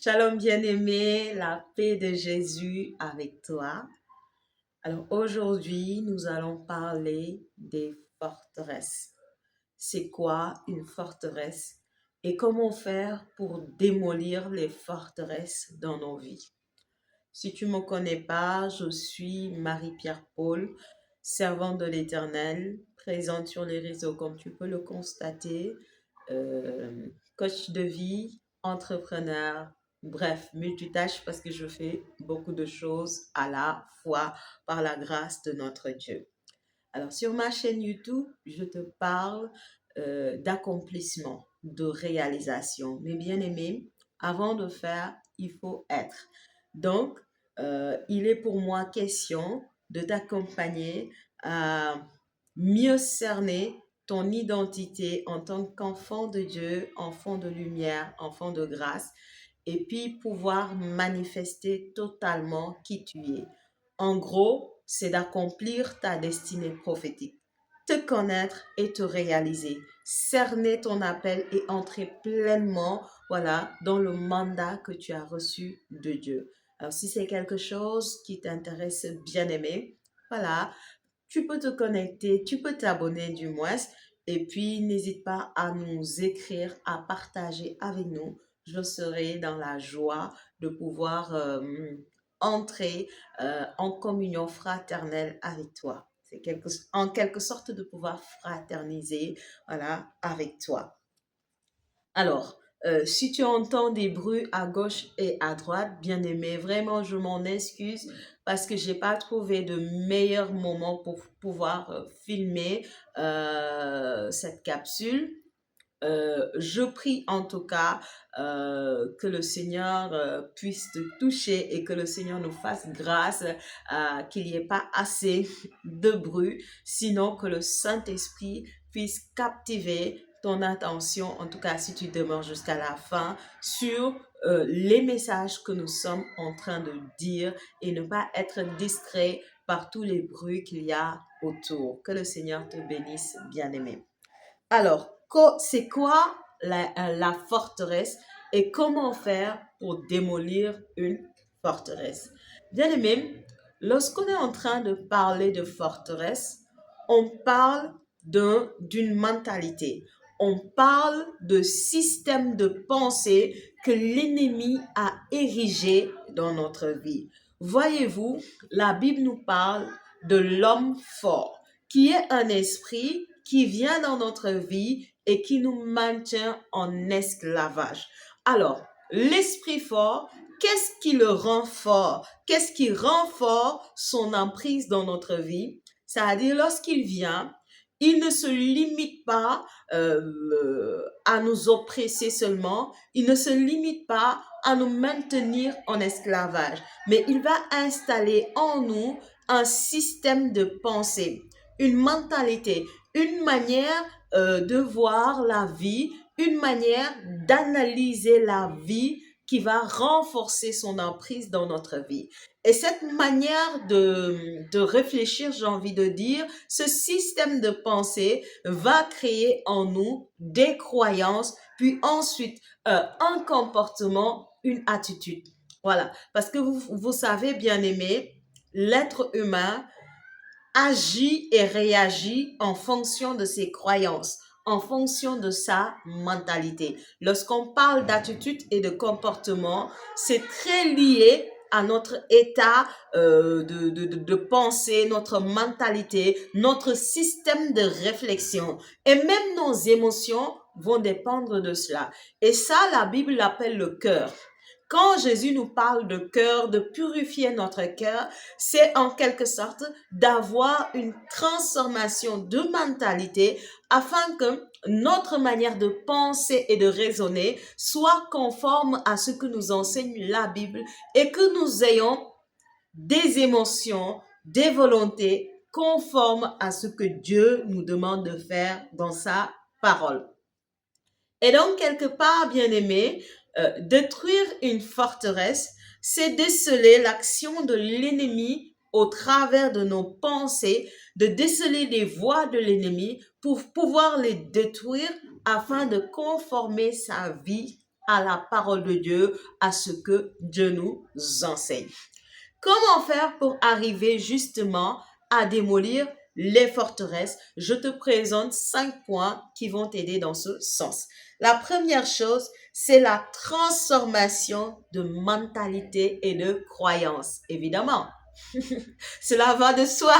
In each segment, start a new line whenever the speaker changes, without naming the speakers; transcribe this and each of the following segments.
Shalom bien-aimé, la paix de Jésus avec toi. Alors aujourd'hui, nous allons parler des forteresses. C'est quoi une forteresse et comment faire pour démolir les forteresses dans nos vies? Si tu ne me connais pas, je suis Marie-Pierre Paul, servante de l'Éternel, présente sur les réseaux comme tu peux le constater, coach de vie, entrepreneur, bref, multitâche parce que je fais beaucoup de choses à la fois par la grâce de notre Dieu. Alors sur ma chaîne YouTube, je te parle d'accomplissement, de réalisation. Mais bien aimé, avant de faire, il faut être. Donc, il est pour moi question de t'accompagner à mieux cerner ton identité en tant qu'enfant de Dieu, enfant de lumière, enfant de grâce, et puis pouvoir manifester totalement qui tu es. En gros, c'est d'accomplir ta destinée prophétique, te connaître et te réaliser, cerner ton appel et entrer pleinement, voilà, dans le mandat que tu as reçu de Dieu. Alors, si c'est quelque chose qui t'intéresse, bien aimé, voilà, tu peux te connecter, tu peux t'abonner du moins, et puis n'hésite pas à nous écrire, à partager avec nous. Je serai dans la joie de pouvoir entrer en communion fraternelle avec toi. C'est en quelque sorte de pouvoir fraterniser, voilà, avec toi. Alors, si tu entends des bruits à gauche et à droite, bien aimé, vraiment, je m'en excuse parce que j'ai pas trouvé de meilleur moment pour pouvoir filmer cette capsule. Je prie en tout cas que le Seigneur puisse te toucher et que le Seigneur nous fasse grâce, qu'il n'y ait pas assez de bruit, sinon que le Saint-Esprit puisse captiver ton attention, en tout cas si tu demeures jusqu'à la fin, sur les messages que nous sommes en train de dire et ne pas être distrait par tous les bruits qu'il y a autour. Que le Seigneur te bénisse, bien-aimé. Alors, c'est quoi la forteresse et comment faire pour démolir une forteresse? Bien aimé, lorsqu'on est en train de parler de forteresse, on parle d'une mentalité. On parle de système de pensée que l'ennemi a érigé dans notre vie. Voyez-vous, la Bible nous parle de l'homme fort, qui est un esprit qui vient dans notre vie et qui nous maintient en esclavage. Alors, l'esprit fort, qu'est-ce qui le rend fort? Qu'est-ce qui rend fort son emprise dans notre vie? C'est-à-dire, lorsqu'il vient, il ne se limite pas à nous oppresser seulement, il ne se limite pas à nous maintenir en esclavage, mais il va installer en nous un système de pensée, une mentalité, une manière de voir la vie, une manière d'analyser la vie qui va renforcer son emprise dans notre vie. Et cette manière de réfléchir, j'ai envie de dire, ce système de pensée va créer en nous des croyances, puis ensuite un comportement, une attitude. Voilà, parce que vous savez, bien aimé, l'être humain agit et réagit en fonction de ses croyances, en fonction de sa mentalité. Lorsqu'on parle d'attitude et de comportement, c'est très lié à notre état de pensée, notre mentalité, notre système de réflexion. Et même nos émotions vont dépendre de cela. Et ça, la Bible l'appelle le cœur. Quand Jésus nous parle de cœur, de purifier notre cœur, c'est en quelque sorte d'avoir une transformation de mentalité afin que notre manière de penser et de raisonner soit conforme à ce que nous enseigne la Bible et que nous ayons des émotions, des volontés conformes à ce que Dieu nous demande de faire dans sa parole. Et donc, quelque part, bien aimé, détruire une forteresse, c'est déceler l'action de l'ennemi au travers de nos pensées, de déceler les voies de l'ennemi pour pouvoir les détruire afin de conformer sa vie à la parole de Dieu, à ce que Dieu nous enseigne. Comment faire pour arriver justement à démolir les forteresses? Je te présente 5 points qui vont t'aider dans ce sens. La première chose, c'est la transformation de mentalité et de croyance. Évidemment, cela va de soi.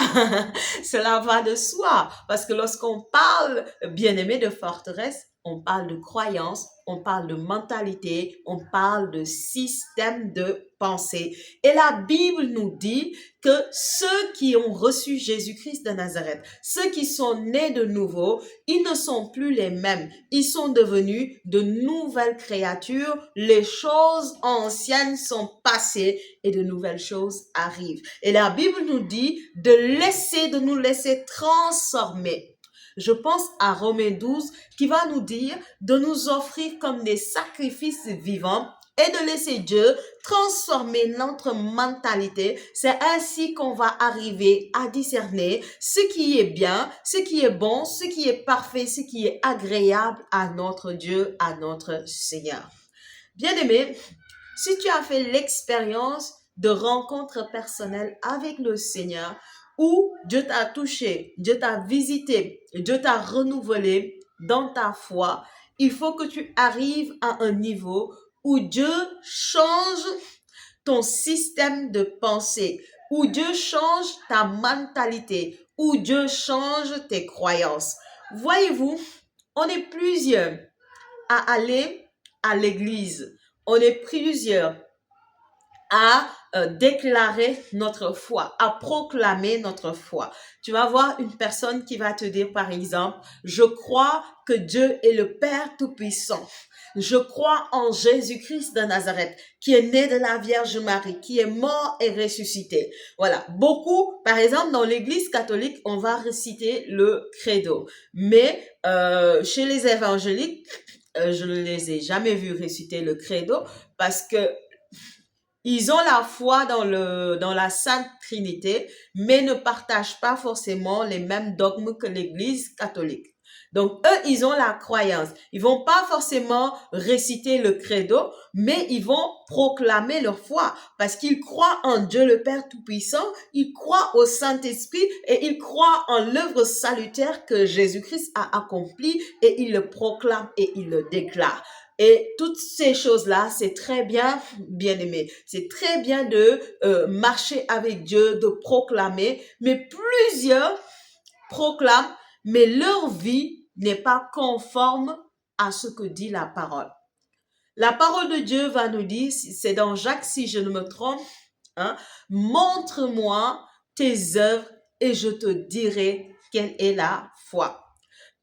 Cela va de soi. Parce que lorsqu'on parle, bien aimé, de forteresse, on parle de croyance, on parle de mentalité, on parle de système de pensée. Et la Bible nous dit que ceux qui ont reçu Jésus-Christ de Nazareth, ceux qui sont nés de nouveau, ils ne sont plus les mêmes. Ils sont devenus de nouvelles créatures. Les choses anciennes sont passées et de nouvelles choses arrivent. Et la Bible nous dit de nous laisser transformer. Je pense à Romains 12 qui va nous dire de nous offrir comme des sacrifices vivants et de laisser Dieu transformer notre mentalité. C'est ainsi qu'on va arriver à discerner ce qui est bien, ce qui est bon, ce qui est parfait, ce qui est agréable à notre Dieu, à notre Seigneur. Bien-aimé, si tu as fait l'expérience de rencontres personnelles avec le Seigneur, où Dieu t'a touché, Dieu t'a visité, Dieu t'a renouvelé dans ta foi, il faut que tu arrives à un niveau où Dieu change ton système de pensée, où Dieu change ta mentalité, où Dieu change tes croyances. Voyez-vous, on est plusieurs à aller à l'église. On est plusieurs à déclarer notre foi, à proclamer notre foi. Tu vas voir une personne qui va te dire, par exemple, je crois que Dieu est le Père Tout-Puissant. Je crois en Jésus-Christ de Nazareth, qui est né de la Vierge Marie, qui est mort et ressuscité. Voilà. Beaucoup, par exemple, dans l'Église catholique, on va réciter le credo. Mais chez les évangéliques, je ne les ai jamais vus réciter le credo parce que ils ont la foi dans la Sainte Trinité, mais ne partagent pas forcément les mêmes dogmes que l'Église catholique. Donc, eux, ils ont la croyance. Ils vont pas forcément réciter le credo, mais ils vont proclamer leur foi parce qu'ils croient en Dieu le Père Tout-Puissant, ils croient au Saint-Esprit et ils croient en l'œuvre salutaire que Jésus-Christ a accomplie et ils le proclament et ils le déclarent. Et toutes ces choses-là, c'est très bien, bien aimé. C'est très bien de marcher avec Dieu, de proclamer, mais plusieurs proclament, mais leur vie n'est pas conforme à ce que dit la parole. La parole de Dieu va nous dire, c'est dans Jacques si je ne me trompe, hein, montre-moi tes œuvres et je te dirai quelle est la foi.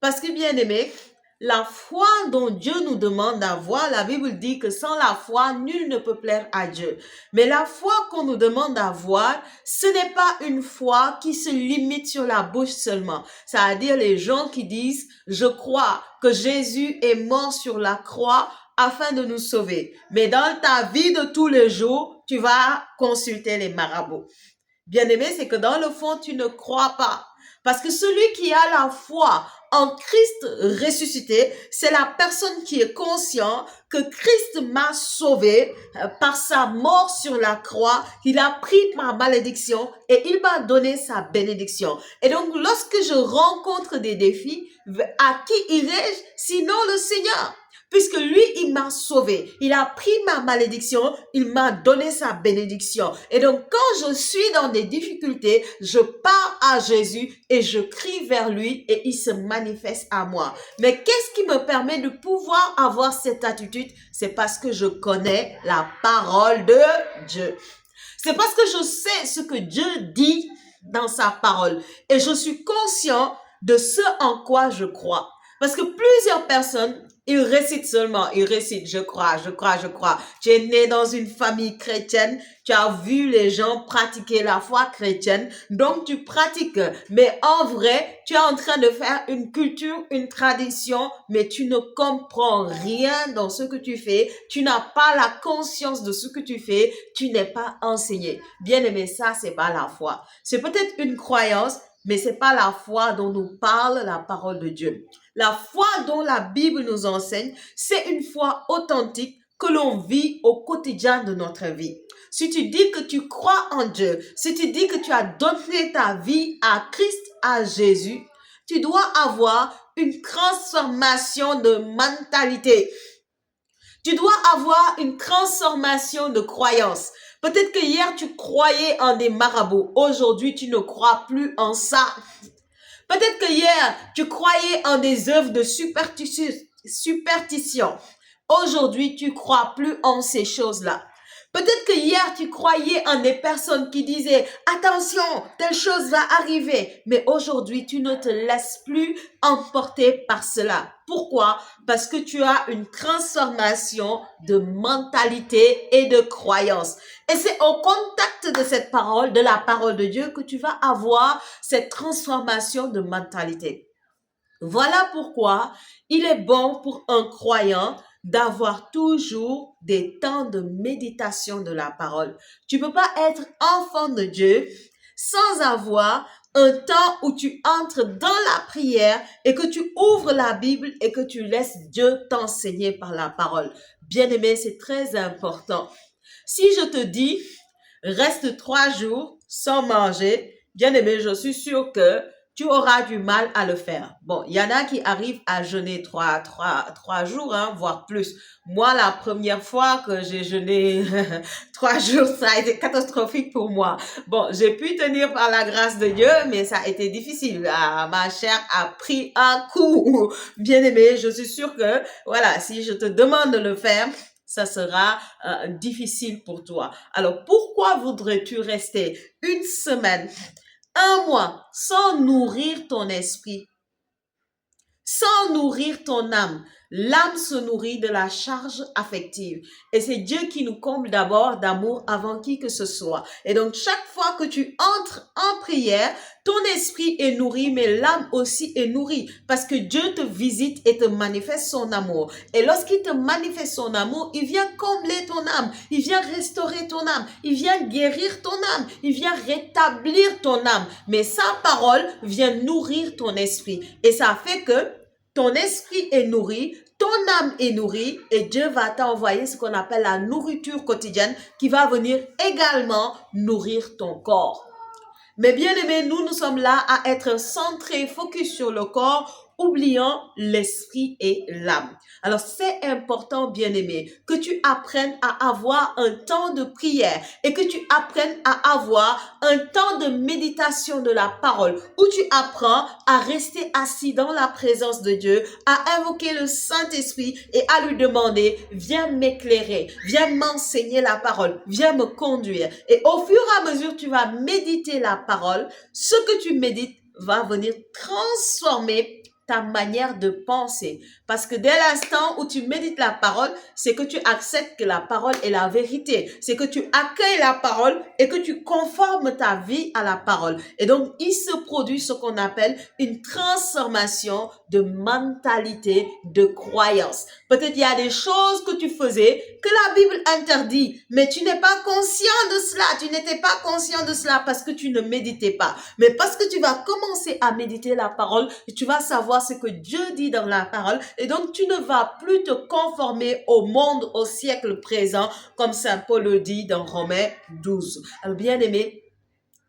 Parce que bien aimé, la foi dont Dieu nous demande d'avoir, la Bible dit que sans la foi, nul ne peut plaire à Dieu. Mais la foi qu'on nous demande d'avoir, ce n'est pas une foi qui se limite sur la bouche seulement. C'est-à-dire les gens qui disent, je crois que Jésus est mort sur la croix afin de nous sauver. Mais dans ta vie de tous les jours, tu vas consulter les marabouts. Bien aimé, c'est que dans le fond, tu ne crois pas. Parce que celui qui a la foi en Christ ressuscité, c'est la personne qui est conscient que Christ m'a sauvé par sa mort sur la croix. Il a pris ma malédiction et il m'a donné sa bénédiction. Et donc, lorsque je rencontre des défis, à qui irai-je sinon le Seigneur? Puisque lui, il m'a sauvé. Il a pris ma malédiction, il m'a donné sa bénédiction. Et donc, quand je suis dans des difficultés, je pars à Jésus et je crie vers lui et il se manifeste à moi. Mais qu'est-ce qui me permet de pouvoir avoir cette attitude? C'est parce que je connais la parole de Dieu. C'est parce que je sais ce que Dieu dit dans sa parole. Et je suis conscient de ce en quoi je crois. Parce que plusieurs personnes, ils récitent seulement, ils récitent, je crois, je crois, je crois. Tu es né dans une famille chrétienne, tu as vu les gens pratiquer la foi chrétienne, donc tu pratiques. Mais en vrai, tu es en train de faire une culture, une tradition, mais tu ne comprends rien dans ce que tu fais. Tu n'as pas la conscience de ce que tu fais, tu n'es pas enseigné. Bien aimé, ça, c'est pas la foi. C'est peut-être une croyance, mais c'est pas la foi dont nous parle la parole de Dieu. La foi dont la Bible nous enseigne, c'est une foi authentique que l'on vit au quotidien de notre vie. Si tu dis que tu crois en Dieu, si tu dis que tu as donné ta vie à Christ, à Jésus, tu dois avoir une transformation de mentalité. Tu dois avoir une transformation de croyance. Peut-être que hier, tu croyais en des marabouts. Aujourd'hui, tu ne crois plus en ça. Peut-être que hier, tu croyais en des œuvres de superstition. Aujourd'hui, tu crois plus en ces choses-là. Peut-être que hier, tu croyais en des personnes qui disaient « Attention, telle chose va arriver ». Mais aujourd'hui, tu ne te laisses plus emporter par cela. Pourquoi? Parce que tu as une transformation de mentalité et de croyance. Et c'est au contact de cette parole, de la parole de Dieu, que tu vas avoir cette transformation de mentalité. Voilà pourquoi il est bon pour un croyant d'avoir toujours des temps de méditation de la parole. Tu ne peux pas être enfant de Dieu sans avoir un temps où tu entres dans la prière et que tu ouvres la Bible et que tu laisses Dieu t'enseigner par la parole. Bien-aimé, c'est très important. Si je te dis, reste 3 jours sans manger, bien-aimé, je suis sûre que tu auras du mal à le faire. Bon, il y en a qui arrivent à jeûner 3 jours, hein, voire plus. Moi, la première fois que j'ai jeûné 3 jours, ça a été catastrophique pour moi. Bon, j'ai pu tenir par la grâce de Dieu, mais ça a été difficile. Ah, ma chair a pris un coup. Bien aimé, je suis sûre que, voilà, si je te demande de le faire, ça sera difficile pour toi. Alors, pourquoi voudrais-tu rester une semaine, un mois sans nourrir ton esprit, sans nourrir ton âme? L'âme se nourrit de la charge affective. Et c'est Dieu qui nous comble d'abord d'amour avant qui que ce soit. Et donc, chaque fois que tu entres en prière, ton esprit est nourri, mais l'âme aussi est nourrie. Parce que Dieu te visite et te manifeste son amour. Et lorsqu'il te manifeste son amour, il vient combler ton âme. Il vient restaurer ton âme. Il vient guérir ton âme. Il vient rétablir ton âme. Mais sa parole vient nourrir ton esprit. Et ça fait que ton esprit est nourri, ton âme est nourrie et Dieu va t'envoyer ce qu'on appelle la nourriture quotidienne qui va venir également nourrir ton corps. Mais bien aimé, nous sommes là à être centrés, focus sur le corps, oubliant l'esprit et l'âme. Alors, c'est important, bien aimé, que tu apprennes à avoir un temps de prière et que tu apprennes à avoir un temps de méditation de la parole où tu apprends à rester assis dans la présence de Dieu, à invoquer le Saint-Esprit et à lui demander, viens m'éclairer, viens m'enseigner la parole, viens me conduire. Et au fur et à mesure, tu vas méditer la parole, ce que tu médites va venir transformer ta manière de penser. Parce que dès l'instant où tu médites la parole, c'est que tu acceptes que la parole est la vérité. C'est que tu accueilles la parole et que tu conformes ta vie à la parole. Et donc, il se produit ce qu'on appelle une transformation de mentalité, de croyance. Peut-être il y a des choses que tu faisais que la Bible interdit, mais tu n'es pas conscient de cela. Tu n'étais pas conscient de cela parce que tu ne méditais pas. Mais parce que tu vas commencer à méditer la parole, tu vas savoir ce que Dieu dit dans la parole et donc tu ne vas plus te conformer au monde, au siècle présent, comme Saint Paul le dit dans Romains 12. Alors bien aimé,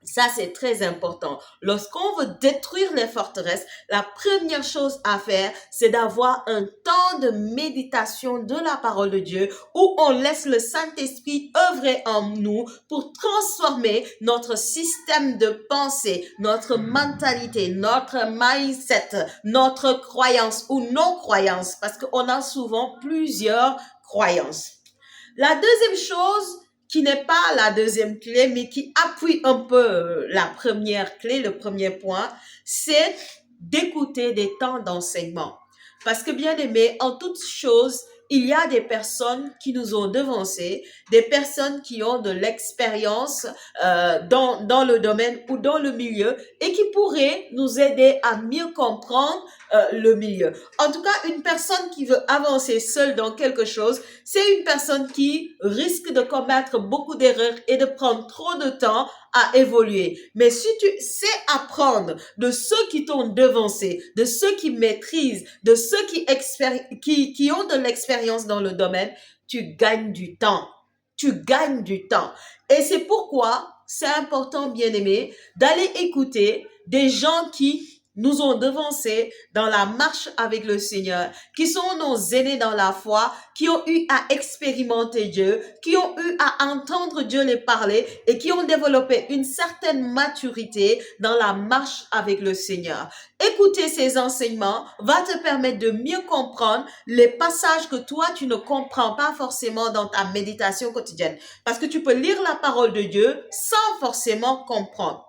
ça, c'est très important. Lorsqu'on veut détruire les forteresses, la première chose à faire, c'est d'avoir un temps de méditation de la parole de Dieu où on laisse le Saint-Esprit œuvrer en nous pour transformer notre système de pensée, notre mentalité, notre mindset, notre croyance ou non-croyance, parce qu'on a souvent plusieurs croyances. La deuxième chose, qui n'est pas la deuxième clé, mais qui appuie un peu la première clé, le premier point, c'est d'écouter des temps d'enseignement. Parce que bien aimé, en toute chose, il y a des personnes qui nous ont devancés, des personnes qui ont de l'expérience dans le domaine ou dans le milieu et qui pourraient nous aider à mieux comprendre le milieu. En tout cas, une personne qui veut avancer seule dans quelque chose, c'est une personne qui risque de commettre beaucoup d'erreurs et de prendre trop de temps à évoluer. Mais si tu sais apprendre de ceux qui t'ont devancé, de ceux qui maîtrisent, de ceux qui ont de l'expérience dans le domaine, tu gagnes du temps. Tu gagnes du temps. Et c'est pourquoi c'est important, bien aimé, d'aller écouter des gens qui nous ont devancés dans la marche avec le Seigneur, qui sont nos aînés dans la foi, qui ont eu à expérimenter Dieu, qui ont eu à entendre Dieu les parler et qui ont développé une certaine maturité dans la marche avec le Seigneur. Écouter ces enseignements va te permettre de mieux comprendre les passages que toi, tu ne comprends pas forcément dans ta méditation quotidienne. Parce que tu peux lire la parole de Dieu sans forcément comprendre.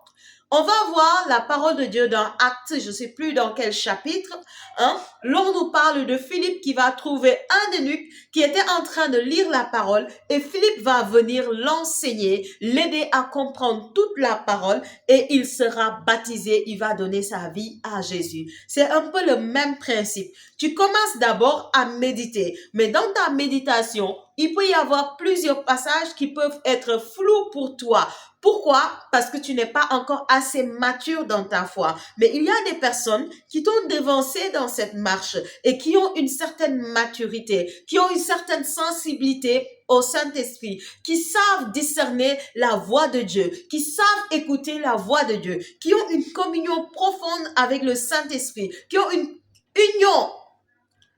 On va voir la parole de Dieu dans Actes, je ne sais plus dans quel chapitre, hein. L'on nous parle de Philippe qui va trouver un eunuque qui était en train de lire la parole et Philippe va venir l'enseigner, l'aider à comprendre toute la parole et il sera baptisé, il va donner sa vie à Jésus. C'est un peu le même principe. Tu commences d'abord à méditer, mais dans ta méditation, il peut y avoir plusieurs passages qui peuvent être flous pour toi. Pourquoi? Parce que tu n'es pas encore assez mature dans ta foi. Mais il y a des personnes qui t'ont devancé dans cette marche et qui ont une certaine maturité, qui ont une certaine sensibilité au Saint-Esprit, qui savent discerner la voix de Dieu, qui savent écouter la voix de Dieu, qui ont une communion profonde avec le Saint-Esprit, qui ont une union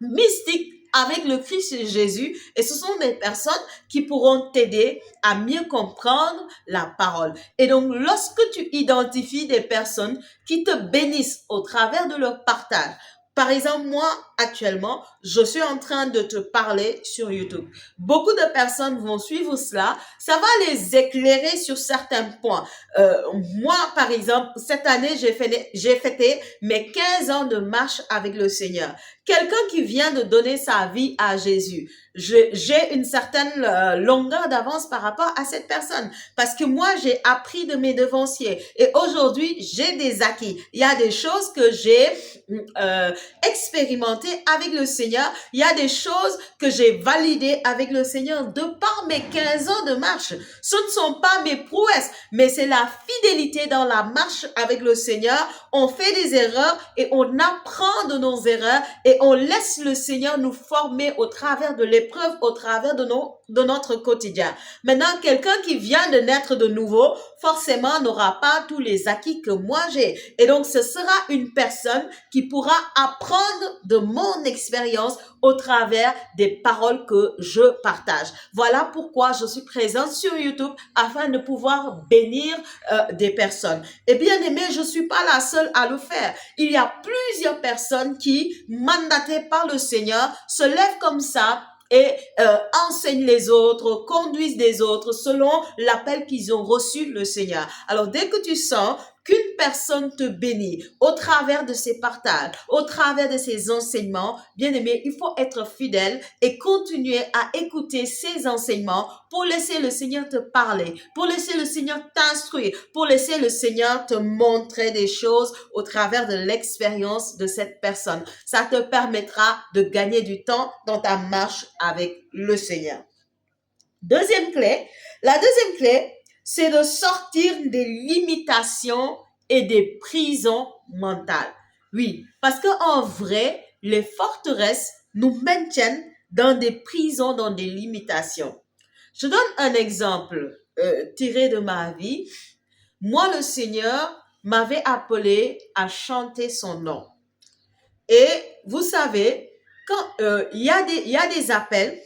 mystique avec le Christ Jésus et ce sont des personnes qui pourront t'aider à mieux comprendre la parole. Et donc, lorsque tu identifies des personnes qui te bénissent au travers de leur partage, par exemple, moi, actuellement, je suis en train de te parler sur YouTube. Beaucoup de personnes vont suivre cela. Ça va les éclairer sur certains points. Moi, par exemple, cette année, j'ai fêté mes 15 ans de marche avec le Seigneur. Quelqu'un qui vient de donner sa vie à Jésus, j'ai une certaine longueur d'avance par rapport à cette personne parce que moi, j'ai appris de mes devanciers et aujourd'hui, j'ai des acquis. Il y a des choses que j'ai expérimentées avec le Seigneur. Il y a des choses que j'ai validées avec le Seigneur de par mes 15 ans de marche. Ce ne sont pas mes prouesses, mais c'est la fidélité dans la marche avec le Seigneur. On fait des erreurs et on apprend de nos erreurs et on laisse le Seigneur nous former au travers de l'épreuve, au travers de notre quotidien. Maintenant, quelqu'un qui vient de naître de nouveau, forcément n'aura pas tous les acquis que moi j'ai. Et donc, ce sera une personne qui pourra apprendre de mon expérience au travers des paroles que je partage. Voilà pourquoi je suis présente sur YouTube afin de pouvoir bénir des personnes. Et bien aimé, je suis pas la seule à le faire. Il y a plusieurs personnes qui, mandatées par le Seigneur, se lèvent comme ça et enseignent les autres, conduisent des autres selon l'appel qu'ils ont reçu le Seigneur. Alors, dès que tu sens qu'une personne te bénit au travers de ses partages, au travers de ses enseignements, bien aimé, il faut être fidèle et continuer à écouter ses enseignements pour laisser le Seigneur te parler, pour laisser le Seigneur t'instruire, pour laisser le Seigneur te montrer des choses au travers de l'expérience de cette personne. Ça te permettra de gagner du temps dans ta marche avec le Seigneur. Deuxième clé, la deuxième clé, c'est de sortir des limitations et des prisons mentales. Oui, parce qu'en vrai, les forteresses nous maintiennent dans des prisons, dans des limitations. Je donne un exemple tiré de ma vie. Moi, le Seigneur m'avait appelé à chanter son nom. Et vous savez, quand il y a des appels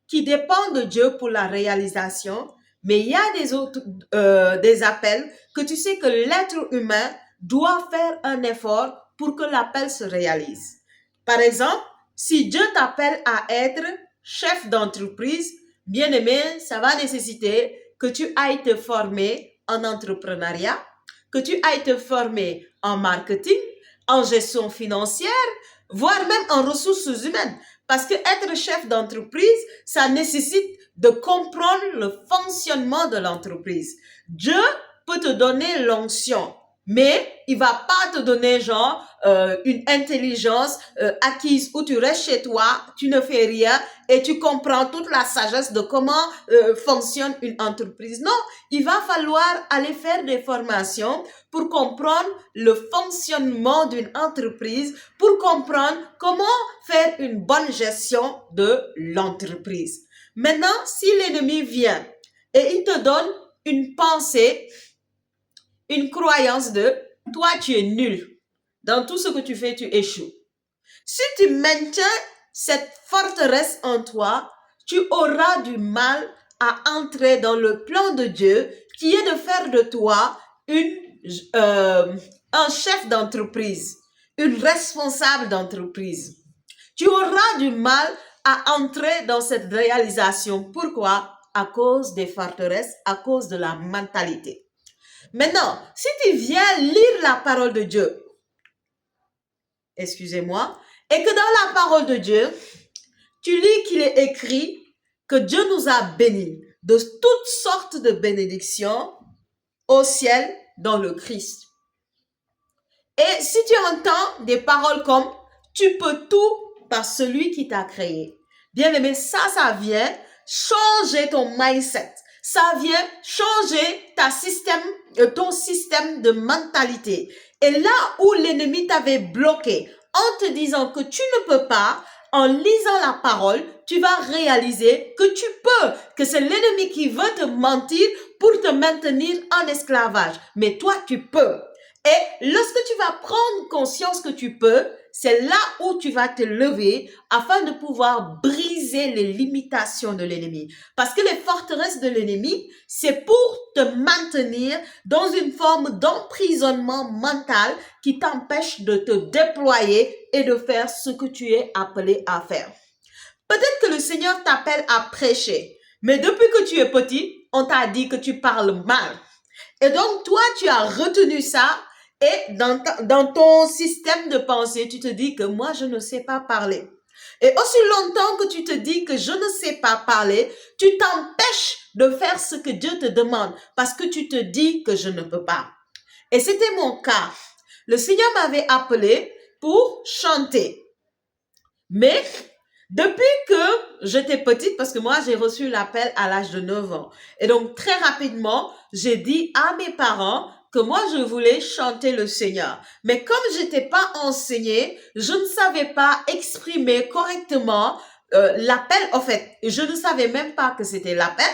qui dépendent de Dieu pour la réalisation, mais il y a des appels que tu sais que l'être humain doit faire un effort pour que l'appel se réalise. Par exemple, si Dieu t'appelle à être chef d'entreprise, bien aimé, ça va nécessiter que tu ailles te former en entrepreneuriat, que tu ailles te former en marketing, en gestion financière, voire même en ressources humaines. Parce que être chef d'entreprise, ça nécessite de comprendre le fonctionnement de l'entreprise. Dieu peut te donner l'onction, mais il va pas te donner genre une intelligence acquise où tu restes chez toi, tu ne fais rien et tu comprends toute la sagesse de comment fonctionne une entreprise. Non, il va falloir aller faire des formations pour comprendre le fonctionnement d'une entreprise, pour comprendre comment faire une bonne gestion de l'entreprise. Maintenant, si l'ennemi vient et il te donne une pensée, une croyance de toi, tu es nul. Dans tout ce que tu fais, tu échoues. Si tu maintiens cette forteresse en toi, tu auras du mal à entrer dans le plan de Dieu qui est de faire de toi un chef d'entreprise, une responsable d'entreprise. Tu auras du mal à entrer dans cette réalisation. Pourquoi? À cause des forteresses, à cause de la mentalité. Maintenant, si tu viens lire la parole de Dieu, excusez-moi, et que dans la parole de Dieu, tu lis qu'il est écrit que Dieu nous a bénis de toutes sortes de bénédictions au ciel dans le Christ. Et si tu entends des paroles comme « tu peux tout par celui qui t'a créé », bien aimé, ça vient changer ton mindset. Ça vient changer ton système de mentalité. Et là où l'ennemi t'avait bloqué en te disant que tu ne peux pas, en lisant la parole, tu vas réaliser que tu peux, que c'est l'ennemi qui veut te mentir pour te maintenir en esclavage. Mais toi, tu peux. Et lorsque tu vas prendre conscience que tu peux, c'est là où tu vas te lever afin de pouvoir briser les limitations de l'ennemi. Parce que les forteresses de l'ennemi, c'est pour te maintenir dans une forme d'emprisonnement mental qui t'empêche de te déployer et de faire ce que tu es appelé à faire. Peut-être que le Seigneur t'appelle à prêcher, mais depuis que tu es petit, on t'a dit que tu parles mal. Et donc, toi, tu as retenu ça et dans ton système de pensée, tu te dis que moi, je ne sais pas parler. Et aussi longtemps que tu te dis que je ne sais pas parler, tu t'empêches de faire ce que Dieu te demande parce que tu te dis que je ne peux pas. Et c'était mon cas. Le Seigneur m'avait appelé pour chanter. Mais depuis que j'étais petite, parce que moi, j'ai reçu l'appel à l'âge de 9 ans. Et donc, très rapidement, j'ai dit à mes parents que moi, je voulais chanter le Seigneur. Mais comme j'étais pas enseignée, je ne savais pas exprimer correctement l'appel. En fait, je ne savais même pas que c'était l'appel.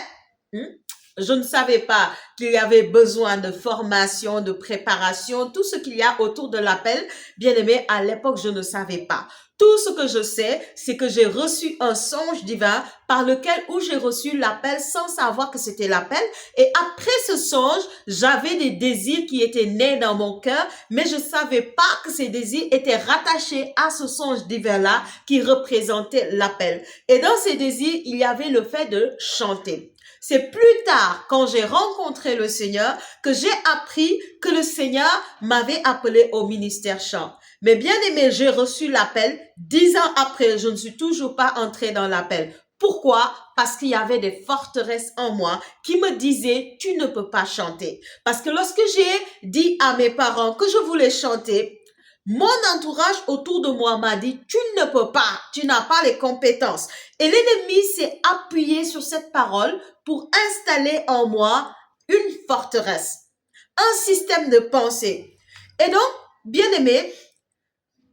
Je ne savais pas qu'il y avait besoin de formation, de préparation, tout ce qu'il y a autour de l'appel. Bien aimé, à l'époque, je ne savais pas. Tout ce que je sais, c'est que j'ai reçu un songe divin par lequel où j'ai reçu l'appel sans savoir que c'était l'appel. Et après ce songe, j'avais des désirs qui étaient nés dans mon cœur, mais je savais pas que ces désirs étaient rattachés à ce songe divin-là qui représentait l'appel. Et dans ces désirs, il y avait le fait de chanter. C'est plus tard, quand j'ai rencontré le Seigneur, que j'ai appris que le Seigneur m'avait appelé au ministère chant. Mais bien aimé, j'ai reçu l'appel. 10 ans après, je ne suis toujours pas entrée dans l'appel. Pourquoi? Parce qu'il y avait des forteresses en moi qui me disaient, tu ne peux pas chanter. Parce que lorsque j'ai dit à mes parents que je voulais chanter, mon entourage autour de moi m'a dit, tu ne peux pas, tu n'as pas les compétences. Et l'ennemi s'est appuyé sur cette parole pour installer en moi une forteresse, un système de pensée. Et donc, bien aimé,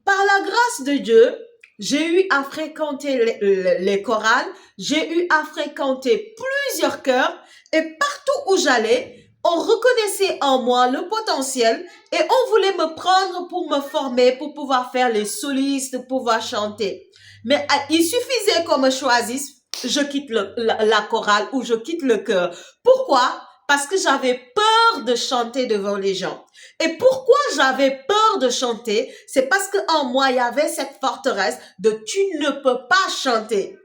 par la grâce de Dieu, j'ai eu à fréquenter les chorales, j'ai eu à fréquenter plusieurs chœurs et partout où j'allais, on reconnaissait en moi le potentiel et on voulait me prendre pour me former, pour pouvoir faire les solistes, pour pouvoir chanter. Mais il suffisait qu'on me choisisse, je quitte la chorale ou je quitte le chœur. Pourquoi? Parce que j'avais peur de chanter devant les gens. Et pourquoi j'avais peur de chanter? C'est parce qu'en moi, il y avait cette forteresse de tu ne peux pas chanter.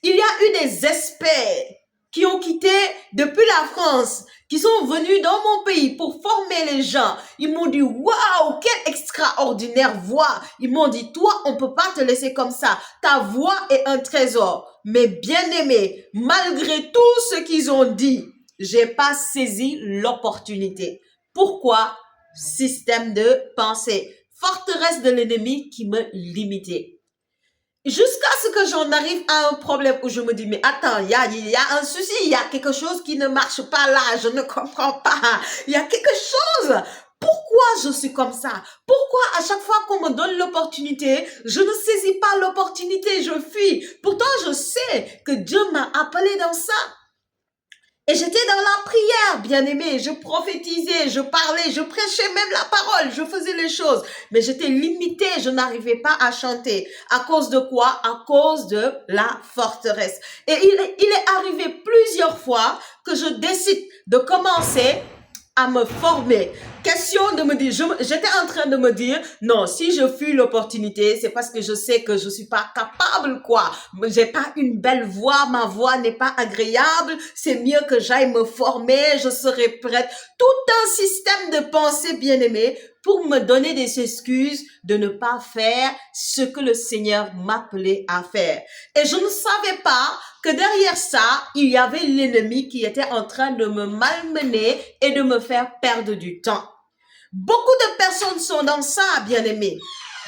Il y a eu des experts qui ont quitté depuis la France, qui sont venus dans mon pays pour former les gens. Ils m'ont dit, waouh, quelle extraordinaire voix. Ils m'ont dit, toi, on peut pas te laisser comme ça. Ta voix est un trésor. Mais bien aimé, malgré tout ce qu'ils ont dit, j'ai pas saisi l'opportunité. Pourquoi? Système de pensée, forteresse de l'ennemi qui me limitait. Jusqu'à ce que j'en arrive à un problème où je me dis, mais attends, il y a un souci, il y a quelque chose qui ne marche pas là, je ne comprends pas, il y a quelque chose. Pourquoi je suis comme ça? Pourquoi à chaque fois qu'on me donne l'opportunité, je ne saisis pas l'opportunité, je fuis? Pourtant, je sais que Dieu m'a appelé dans ça. Et j'étais dans la prière, bien-aimé, je prophétisais, je parlais, je prêchais même la parole, je faisais les choses. Mais j'étais limitée, je n'arrivais pas à chanter. À cause de quoi? À cause de la forteresse. Et il est arrivé plusieurs fois que je décide de commencer à me former. Question de me dire, j'étais en train de me dire, non, si je fuis l'opportunité, c'est parce que je sais que je suis pas capable, quoi. J'ai pas une belle voix, ma voix n'est pas agréable, c'est mieux que j'aille me former, je serai prête. Tout un système de pensée, bien aimé, pour me donner des excuses de ne pas faire ce que le Seigneur m'appelait à faire. Et je ne savais pas que derrière ça, il y avait l'ennemi qui était en train de me malmener et de me faire perdre du temps. Beaucoup de personnes sont dans ça, bien-aimé.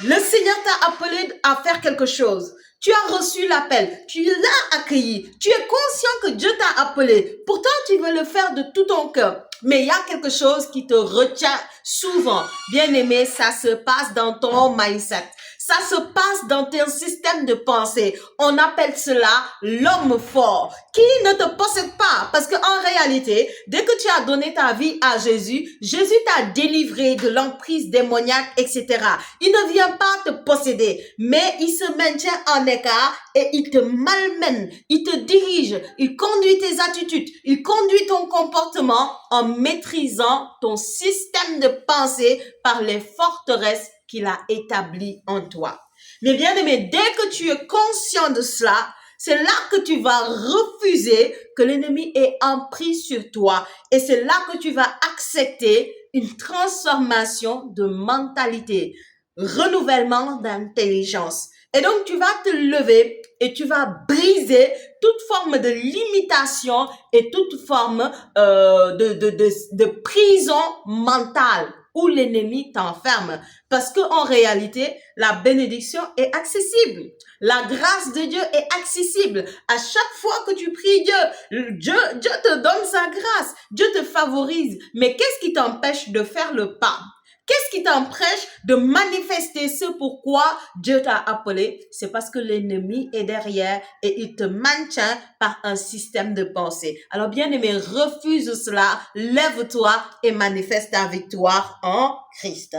Le Seigneur t'a appelé à faire quelque chose. Tu as reçu l'appel, tu l'as accueilli, tu es conscient que Dieu t'a appelé. Pourtant, tu veux le faire de tout ton cœur. Mais il y a quelque chose qui te retient souvent. Bien-aimé, ça se passe dans ton mindset. Ça se passe dans ton système de pensée. On appelle cela l'homme fort qui ne te possède pas. Parce qu'en réalité, dès que tu as donné ta vie à Jésus, Jésus t'a délivré de l'emprise démoniaque, etc. Il ne vient pas te posséder, mais il se maintient en écart et il te malmène, il te dirige, il conduit tes attitudes, il conduit ton comportement en maîtrisant ton système de pensée par les forteresses qu'il a établi en toi. Mais bien aimé, dès que tu es conscient de cela, c'est là que tu vas refuser que l'ennemi ait emprise sur toi. Et c'est là que tu vas accepter une transformation de mentalité, renouvellement d'intelligence. Et donc, tu vas te lever et tu vas briser toute forme de limitation et toute forme de prison mentale où l'ennemi t'enferme. Parce que en réalité, la bénédiction est accessible. La grâce de Dieu est accessible. À chaque fois que tu pries Dieu te donne sa grâce. Dieu te favorise. Mais qu'est-ce qui t'empêche de faire le pas? Qu'est-ce qui t'empêche de manifester ce pourquoi Dieu t'a appelé? C'est parce que l'ennemi est derrière et il te maintient par un système de pensée. Alors bien aimé, refuse cela, lève-toi et manifeste ta victoire en Christ.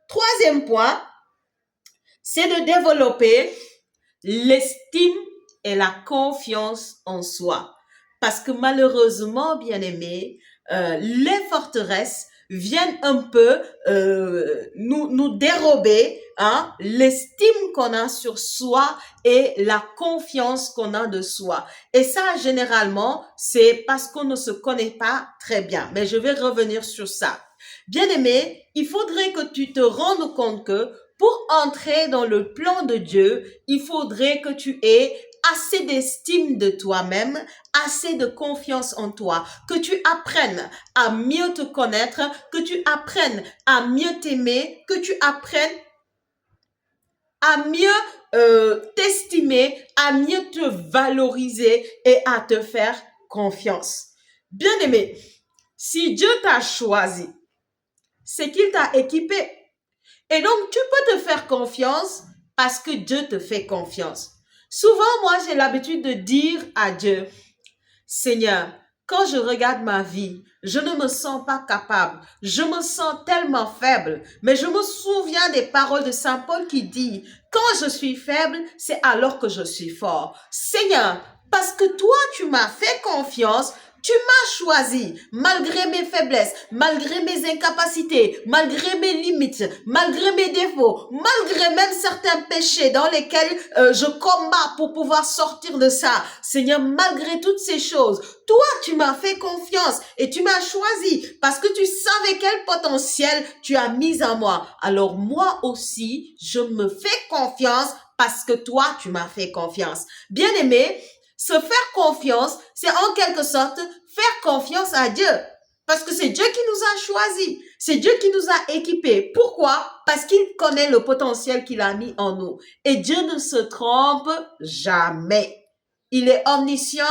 Troisième point, c'est de développer l'estime et la confiance en soi. Parce que malheureusement, bien aimé, les forteresses viennent un peu nous dérober l'estime qu'on a sur soi et la confiance qu'on a de soi. Et ça, généralement, c'est parce qu'on ne se connaît pas très bien. Mais je vais revenir sur ça. Bien aimé, il faudrait que tu te rendes compte que pour entrer dans le plan de Dieu, il faudrait que tu aies assez d'estime de toi-même, assez de confiance en toi, que tu apprennes à mieux te connaître, que tu apprennes à mieux t'aimer, que tu apprennes à mieux t'estimer, à mieux te valoriser et à te faire confiance. Bien aimé, si Dieu t'a choisi, c'est qu'il t'a équipé. Et donc, tu peux te faire confiance parce que Dieu te fait confiance. Souvent, moi, j'ai l'habitude de dire à Dieu, Seigneur, quand je regarde ma vie, je ne me sens pas capable. Je me sens tellement faible. Mais je me souviens des paroles de Saint Paul qui dit, quand je suis faible, c'est alors que je suis fort. Seigneur, parce que toi, tu m'as fait confiance, Tu m'as choisi malgré mes faiblesses, malgré mes incapacités, malgré mes limites, malgré mes défauts, malgré même certains péchés dans lesquels je combats pour pouvoir sortir de ça. Seigneur, malgré toutes ces choses, toi, tu m'as fait confiance et tu m'as choisi parce que tu savais quel potentiel tu as mis en moi. Alors moi aussi, je me fais confiance parce que toi, tu m'as fait confiance. Bien-aimé, se faire confiance, c'est en quelque sorte faire confiance à Dieu. Parce que c'est Dieu qui nous a choisis. C'est Dieu qui nous a équipés. Pourquoi? Parce qu'il connaît le potentiel qu'il a mis en nous. Et Dieu ne se trompe jamais. Il est omniscient,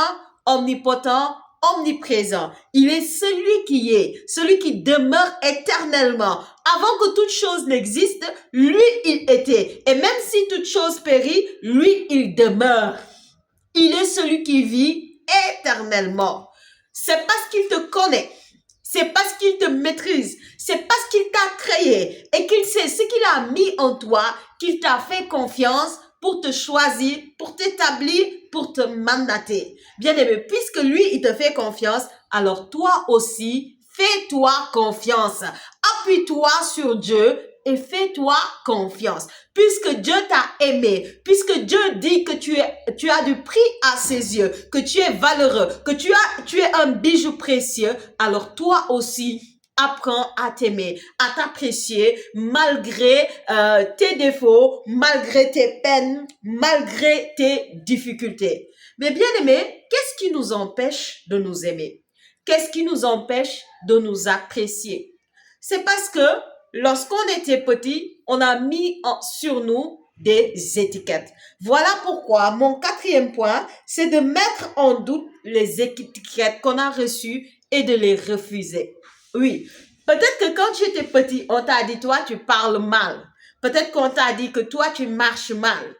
omnipotent, omniprésent. Il est celui qui demeure éternellement. Avant que toute chose n'existe, lui, il était. Et même si toute chose périt, lui, il demeure. Il est celui qui vit éternellement. C'est parce qu'il te connaît. C'est parce qu'il te maîtrise. C'est parce qu'il t'a créé et qu'il sait ce qu'il a mis en toi, qu'il t'a fait confiance pour te choisir, pour t'établir, pour te mandater. Bien-aimé, puisque lui, il te fait confiance, alors toi aussi, fais-toi confiance. Appuie-toi sur Dieu et fais-toi confiance. Puisque Dieu t'a aimé, puisque Dieu dit que tu as du prix à ses yeux, que tu es valeureux, que tu es un bijou précieux, alors toi aussi, apprends à t'aimer, à t'apprécier malgré tes défauts, malgré tes peines, malgré tes difficultés. Mais bien aimé, qu'est-ce qui nous empêche de nous aimer? Qu'est-ce qui nous empêche de nous apprécier? C'est parce que lorsqu'on était petit, on a mis sur nous des étiquettes. Voilà pourquoi mon quatrième point, c'est de mettre en doute les étiquettes qu'on a reçues et de les refuser. Oui, peut-être que quand tu étais petit, on t'a dit, toi, tu parles mal. Peut-être qu'on t'a dit que toi, tu marches mal.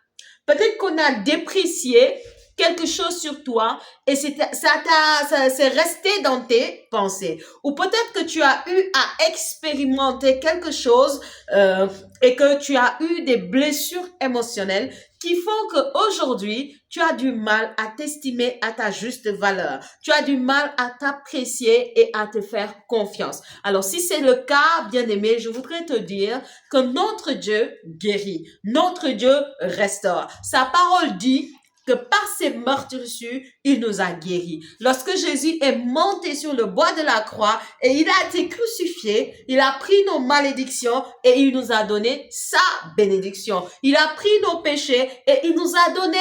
Peut-être qu'on a déprécié quelque chose sur toi et c'est resté dans tes pensées. Ou peut-être que tu as eu à expérimenter quelque chose et que tu as eu des blessures émotionnelles qui font qu'aujourd'hui, tu as du mal à t'estimer à ta juste valeur. Tu as du mal à t'apprécier et à te faire confiance. Alors, si c'est le cas, bien-aimé, je voudrais te dire que notre Dieu guérit. Notre Dieu restaure. Sa parole dit que par ses meurtrissures, il nous a guéris. Lorsque Jésus est monté sur le bois de la croix et il a été crucifié, il a pris nos malédictions et il nous a donné sa bénédiction. Il a pris nos péchés et il nous a donné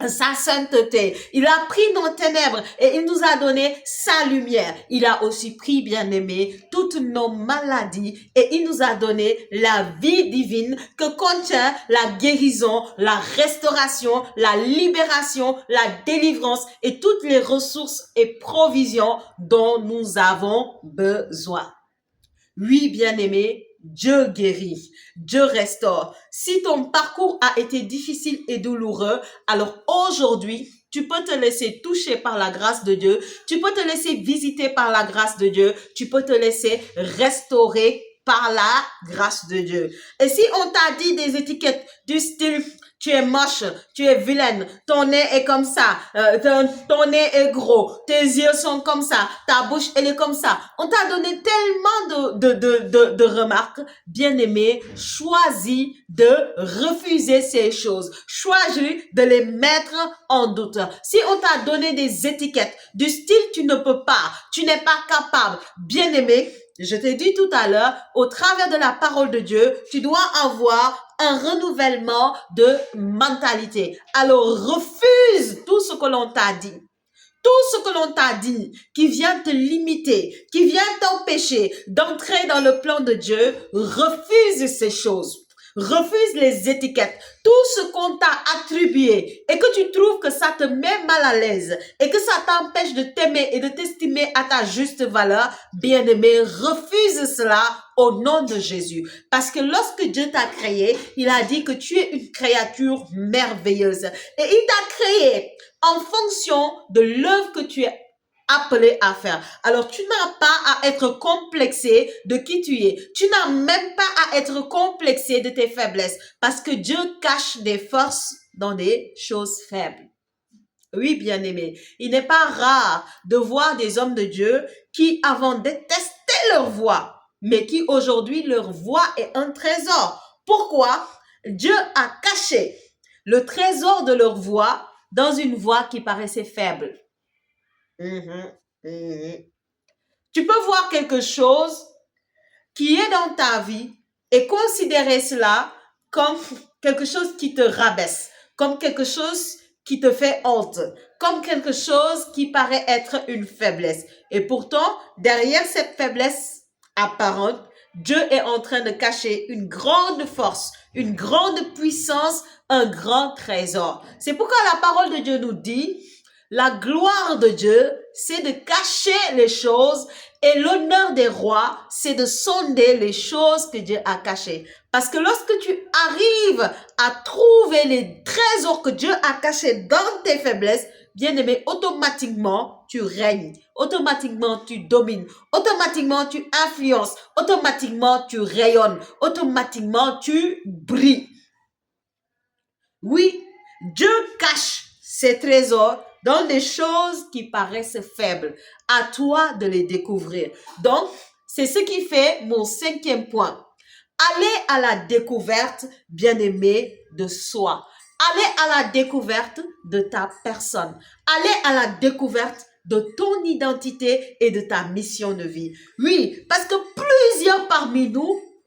sa sainteté. Il a pris nos ténèbres et il nous a donné sa lumière. Il a aussi pris, bien-aimé, toutes nos maladies et il nous a donné la vie divine que contient la guérison, la restauration, la libération, la délivrance et toutes les ressources et provisions dont nous avons besoin. Oui, bien-aimé, Dieu guérit, Dieu restaure. Si ton parcours a été difficile et douloureux, alors aujourd'hui, tu peux te laisser toucher par la grâce de Dieu, tu peux te laisser visiter par la grâce de Dieu, tu peux te laisser restaurer par la grâce de Dieu. Et si on t'a dit des étiquettes du style tu es moche, tu es vilaine, ton nez est comme ça, ton nez est gros, tes yeux sont comme ça, ta bouche elle est comme ça. On t'a donné tellement de remarques. Bien-aimé, choisis de refuser ces choses. Choisis de les mettre en doute. Si on t'a donné des étiquettes du style tu ne peux pas, tu n'es pas capable, bien-aimé, je t'ai dit tout à l'heure, au travers de la parole de Dieu, tu dois avoir un renouvellement de mentalité. Alors refuse tout ce que l'on t'a dit. Tout ce que l'on t'a dit qui vient te limiter, qui vient t'empêcher d'entrer dans le plan de Dieu, refuse ces choses. Refuse les étiquettes, tout ce qu'on t'a attribué et que tu trouves que ça te met mal à l'aise et que ça t'empêche de t'aimer et de t'estimer à ta juste valeur, bien-aimé, refuse cela au nom de Jésus. Parce que lorsque Dieu t'a créé, il a dit que tu es une créature merveilleuse et il t'a créé en fonction de l'œuvre que tu es appelé à faire. Alors, tu n'as pas à être complexé de qui tu es. Tu n'as même pas à être complexé de tes faiblesses parce que Dieu cache des forces dans des choses faibles. Oui, bien-aimé, il n'est pas rare de voir des hommes de Dieu qui avant détestaient leur voix, mais qui aujourd'hui leur voix est un trésor. Pourquoi? Dieu a caché le trésor de leur voix dans une voix qui paraissait faible. Mhm, mhm. Tu peux voir quelque chose qui est dans ta vie et considérer cela comme quelque chose qui te rabaisse, comme quelque chose qui te fait honte, comme quelque chose qui paraît être une faiblesse. Et pourtant, derrière cette faiblesse apparente, Dieu est en train de cacher une grande force, une grande puissance, un grand trésor. C'est pourquoi la parole de Dieu nous dit, la gloire de Dieu, c'est de cacher les choses et l'honneur des rois, c'est de sonder les choses que Dieu a cachées. Parce que lorsque tu arrives à trouver les trésors que Dieu a cachés dans tes faiblesses, bien aimé, automatiquement, tu règnes. Automatiquement, tu domines. Automatiquement, tu influences. Automatiquement, tu rayonnes. Automatiquement, tu brilles. Oui, Dieu cache ses trésors dans des choses qui paraissent faibles. À toi de les découvrir. Donc, c'est ce qui fait mon 5e point. Aller à la découverte, bien-aimé, de soi. Aller à la découverte de ta personne. Aller à la découverte de ton identité et de ta mission de vie. Oui, parce que plusieurs parmi nous,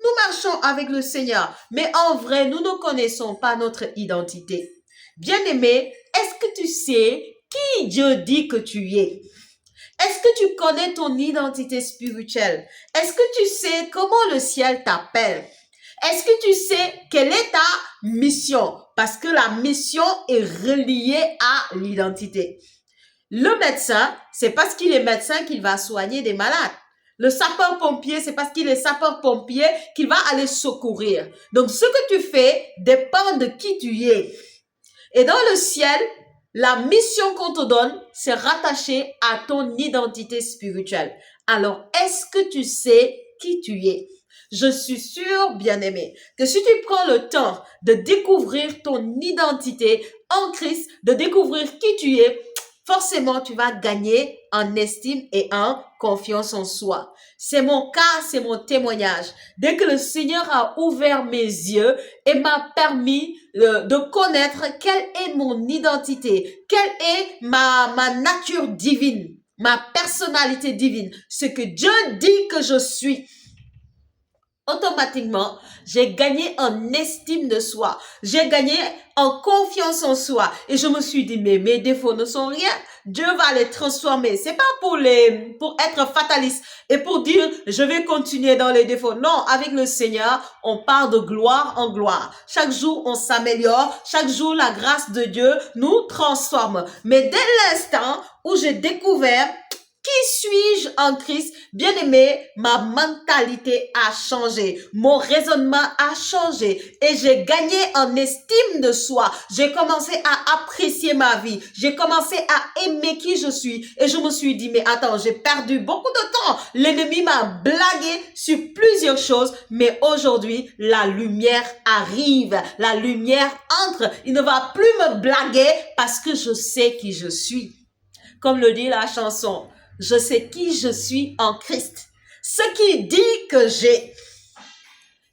nous marchons avec le Seigneur, mais en vrai, nous ne connaissons pas notre identité. Bien-aimé, est-ce que tu sais qui Dieu dit que tu es? Est-ce que tu connais ton identité spirituelle? Est-ce que tu sais comment le ciel t'appelle? Est-ce que tu sais quelle est ta mission? Parce que la mission est reliée à l'identité. Le médecin, c'est parce qu'il est médecin qu'il va soigner des malades. Le sapeur-pompier, c'est parce qu'il est sapeur-pompier qu'il va aller secourir. Donc, ce que tu fais dépend de qui tu es. Et dans le ciel, la mission qu'on te donne, c'est rattaché à ton identité spirituelle. Alors, est-ce que tu sais qui tu es? Je suis sûre, bien-aimé, que si tu prends le temps de découvrir ton identité en Christ, de découvrir qui tu es, forcément, tu vas gagner en estime et en confiance en soi. C'est mon cas, c'est mon témoignage. Dès que le Seigneur a ouvert mes yeux et m'a permis de connaître quelle est mon identité, quelle est ma nature divine, ma personnalité divine, ce que Dieu dit que je suis, automatiquement, j'ai gagné en estime de soi. J'ai gagné en confiance en soi. Et je me suis dit, mais mes défauts ne sont rien. Dieu va les transformer. C'est pas pour être fataliste et pour dire, je vais continuer dans les défauts. Non, avec le Seigneur, on part de gloire en gloire. Chaque jour, on s'améliore. Chaque jour, la grâce de Dieu nous transforme. Mais dès l'instant où j'ai découvert qui suis-je en Christ? Bien-aimé, ma mentalité a changé. Mon raisonnement a changé. Et j'ai gagné en estime de soi. J'ai commencé à apprécier ma vie. J'ai commencé à aimer qui je suis. Et je me suis dit, mais attends, j'ai perdu beaucoup de temps. L'ennemi m'a blagué sur plusieurs choses. Mais aujourd'hui, la lumière arrive. La lumière entre. Il ne va plus me blaguer parce que je sais qui je suis. Comme le dit la chanson. Je sais qui je suis en Christ. Ce qui dit que j'ai.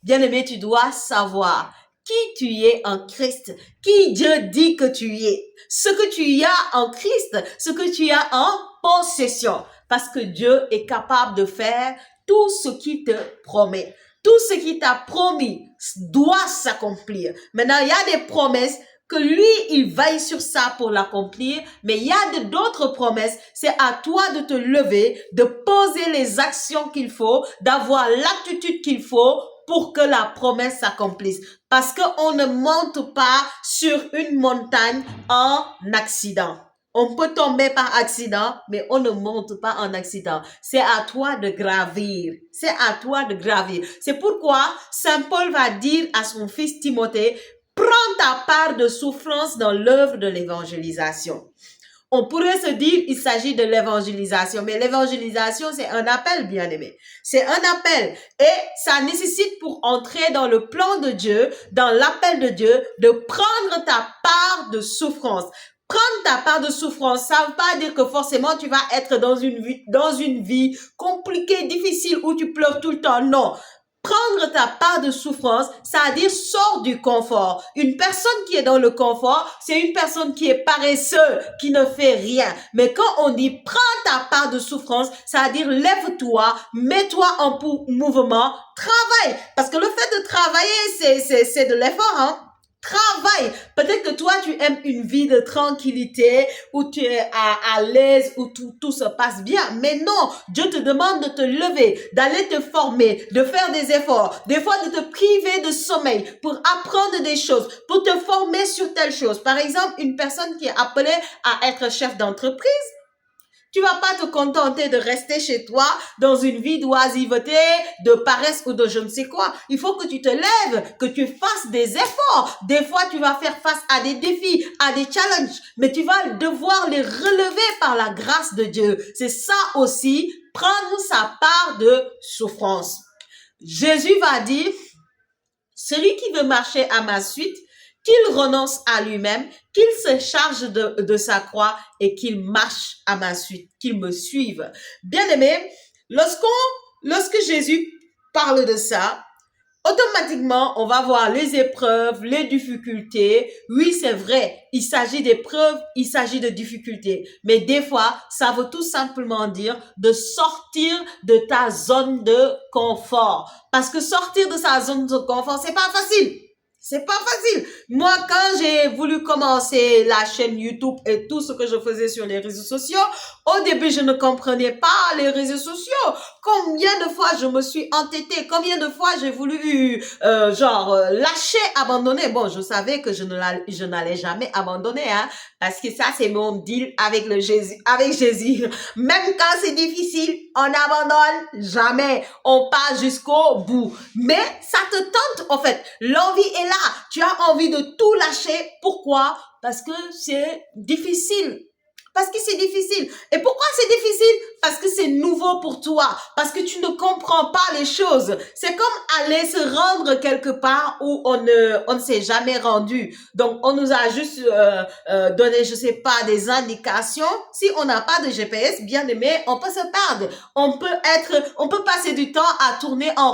Bien-aimé, tu dois savoir qui tu es en Christ, qui Dieu dit que tu es, ce que tu as en Christ, ce que tu as en possession. Parce que Dieu est capable de faire tout ce qu'il te promet. Tout ce qu'il t'a promis doit s'accomplir. Maintenant, il y a des promesses que lui, il veille sur ça pour l'accomplir, mais il y a d'autres promesses. C'est à toi de te lever, de poser les actions qu'il faut, d'avoir l'attitude qu'il faut pour que la promesse s'accomplisse. Parce qu'on ne monte pas sur une montagne en accident. On peut tomber par accident, mais on ne monte pas en accident. C'est à toi de gravir. C'est à toi de gravir. C'est pourquoi Saint Paul va dire à son fils Timothée, prends ta part de souffrance dans l'œuvre de l'évangélisation. On pourrait se dire il s'agit de l'évangélisation, mais l'évangélisation, c'est un appel, bien-aimé. C'est un appel et ça nécessite pour entrer dans le plan de Dieu, dans l'appel de Dieu, de prendre ta part de souffrance. Prendre ta part de souffrance, ça ne veut pas dire que forcément tu vas être dans une vie compliquée, difficile, où tu pleures tout le temps. Non. Prendre ta part de souffrance, ça veut dire sors du confort. Une personne qui est dans le confort, c'est une personne qui est paresseuse, qui ne fait rien. Mais quand on dit prends ta part de souffrance, ça veut dire lève-toi, mets-toi en mouvement, travaille. Parce que le fait de travailler, c'est de l'effort, hein. Travaille. Peut-être que toi, tu aimes une vie de tranquillité, où tu es à l'aise, où tout se passe bien. Mais non, Dieu te demande de te lever, d'aller te former, de faire des efforts, des fois de te priver de sommeil pour apprendre des choses, pour te former sur telle chose. Par exemple, une personne qui est appelée à être chef d'entreprise, tu vas pas te contenter de rester chez toi dans une vie d'oisiveté, de paresse ou de je ne sais quoi. Il faut que tu te lèves, que tu fasses des efforts. Des fois, tu vas faire face à des défis, à des challenges, mais tu vas devoir les relever par la grâce de Dieu. C'est ça aussi, prendre sa part de souffrance. Jésus va dire, celui qui veut marcher à ma suite, qu'il renonce à lui-même, qu'il se charge de sa croix et qu'il marche à ma suite, qu'il me suive. Bien aimé, lorsque Jésus parle de ça, automatiquement, on va voir les épreuves, les difficultés. Oui, c'est vrai, il s'agit d'épreuves, il s'agit de difficultés. Mais des fois, ça veut tout simplement dire de sortir de ta zone de confort. Parce que sortir de sa zone de confort, c'est pas facile. C'est pas facile. Moi, quand j'ai voulu commencer la chaîne YouTube et tout ce que je faisais sur les réseaux sociaux, au début, je ne comprenais pas les réseaux sociaux. Combien de fois je me suis entêtée, combien de fois j'ai voulu, lâcher, abandonner. Bon, je savais que je n'allais jamais abandonner, hein, parce que ça, c'est mon deal avec Jésus. Même quand c'est difficile, on n'abandonne jamais. On passe jusqu'au bout. Mais ça te tente, en fait. L'envie est là. Tu as envie de tout lâcher. Pourquoi? Parce que c'est difficile. Parce que c'est difficile. Et pourquoi c'est difficile? Parce que c'est nouveau pour toi. Parce que tu ne comprends pas les choses. C'est comme aller se rendre quelque part où on ne s'est jamais rendu. Donc, on nous a juste donné, je sais pas, des indications. Si on n'a pas de GPS, bien aimé, on peut se perdre. On peut passer du temps à tourner en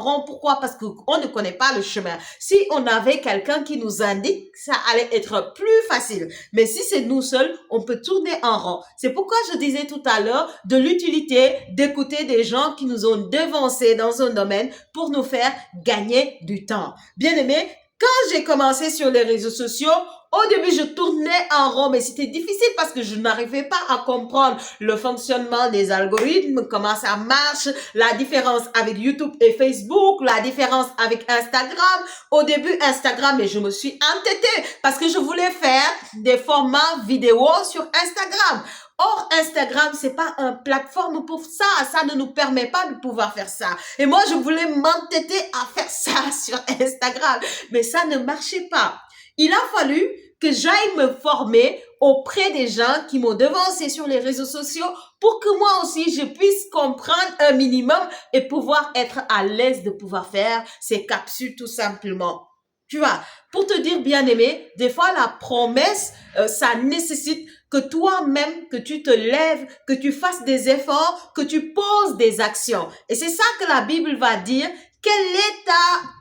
rond. Pourquoi? Parce qu'on ne connaît pas le chemin. Si on avait quelqu'un qui nous indique, ça allait être plus facile. Mais si c'est nous seuls, on peut tourner en rond. C'est pourquoi je disais tout à l'heure de l'utilité d'écouter des gens qui nous ont devancés dans un domaine pour nous faire gagner du temps. Bien aimé, quand j'ai commencé sur les réseaux sociaux, au début, je tournais en rond, mais c'était difficile parce que je n'arrivais pas à comprendre le fonctionnement des algorithmes, comment ça marche, la différence avec YouTube et Facebook, la différence avec Instagram. Au début, Instagram, mais je me suis entêtée parce que je voulais faire des formats vidéo sur Instagram. Or, Instagram, c'est pas une plateforme pour ça. Ça ne nous permet pas de pouvoir faire ça. Et moi, je voulais m'entêter à faire ça sur Instagram. Mais ça ne marchait pas. Il a fallu que j'aille me former auprès des gens qui m'ont devancé sur les réseaux sociaux pour que moi aussi je puisse comprendre un minimum et pouvoir être à l'aise de pouvoir faire ces capsules tout simplement. Tu vois, pour te dire bien aimé, des fois la promesse, ça nécessite que toi-même, que tu te lèves, que tu fasses des efforts, que tu poses des actions. Et c'est ça que la Bible va dire. Quelle est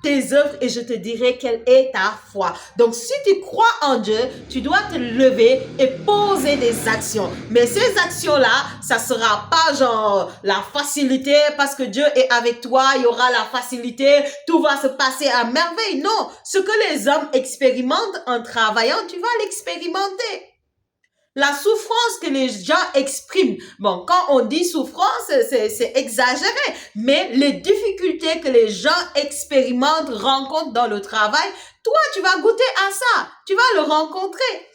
tes œuvres et je te dirai quelle est ta foi. Donc, si tu crois en Dieu, tu dois te lever et poser des actions. Mais ces actions-là, ça sera pas genre la facilité parce que Dieu est avec toi, il y aura la facilité, tout va se passer à merveille. Non, ce que les hommes expérimentent en travaillant, tu vas l'expérimenter. La souffrance que les gens expriment, bon, quand on dit souffrance, c'est exagéré, mais les difficultés que les gens expérimentent, rencontrent dans le travail, toi, tu vas goûter à ça, tu vas le rencontrer.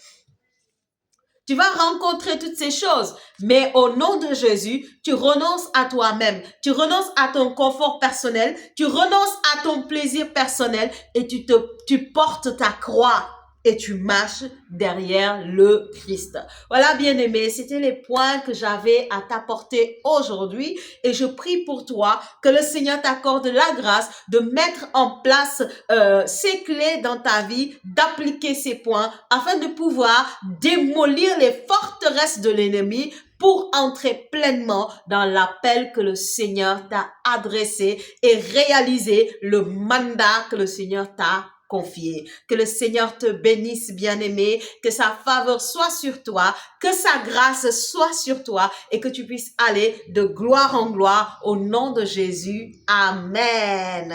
Tu vas rencontrer toutes ces choses, mais au nom de Jésus, tu renonces à toi-même, tu renonces à ton confort personnel, tu renonces à ton plaisir personnel et tu portes ta croix. et tu marches derrière le Christ. Voilà, bien-aimé, c'était les points que j'avais à t'apporter aujourd'hui et je prie pour toi que le Seigneur t'accorde la grâce de mettre en place ces clés dans ta vie, d'appliquer ces points afin de pouvoir démolir les forteresses de l'ennemi pour entrer pleinement dans l'appel que le Seigneur t'a adressé et réaliser le mandat que le Seigneur t'a confié. Que le Seigneur te bénisse, bien-aimé, que sa faveur soit sur toi, que sa grâce soit sur toi et que tu puisses aller de gloire en gloire au nom de Jésus. Amen.